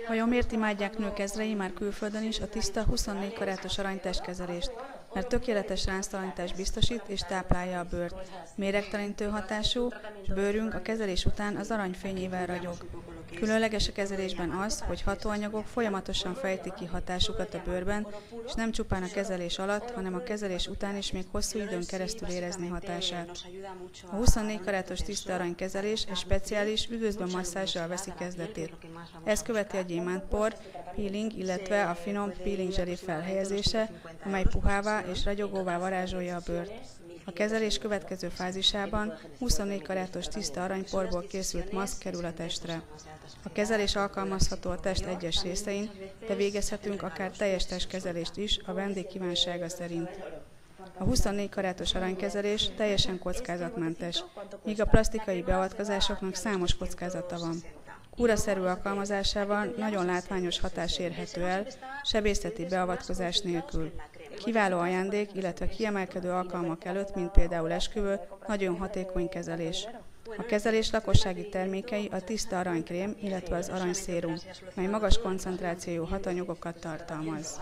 Vajon miért imádják nők ezrei már külföldön is a tiszta 24 karátos aranytestkezelést? Mert tökéletes ránctalanítást biztosít és táplálja a bőrt. Méregtelenítő hatású, és bőrünk a kezelés után az arany fényével ragyog. Különleges a kezelésben az, hogy hatóanyagok folyamatosan fejtik ki hatásukat a bőrben, és nem csupán a kezelés alatt, hanem a kezelés után is még hosszú időn keresztül érezni hatását. A 24 karátos tiszta aranykezelés egy speciális üdvözlő masszázsal veszi kezdetét. Ez követi a gyémántpor, peeling, illetve a finom peeling zselé felhelyezése, amely puhává és ragyogóvá varázsolja a bőrt. A kezelés következő fázisában 24 karátos tiszta aranyporból készült maszk kerül a testre. A kezelés alkalmazható a test egyes részein, de végezhetünk akár teljes testkezelést is a vendég kívánsága szerint. A 24 karátos aranykezelés teljesen kockázatmentes, míg a plasztikai beavatkozásoknak számos kockázata van. Kúraszerű alkalmazásával nagyon látványos hatás érhető el, sebészeti beavatkozás nélkül. Kiváló ajándék, illetve kiemelkedő alkalmak előtt, mint például esküvő, nagyon hatékony kezelés. A kezelés lakossági termékei a tiszta aranykrém, illetve az aranyszérum, mely magas koncentrációjú hatanyagokat tartalmaz.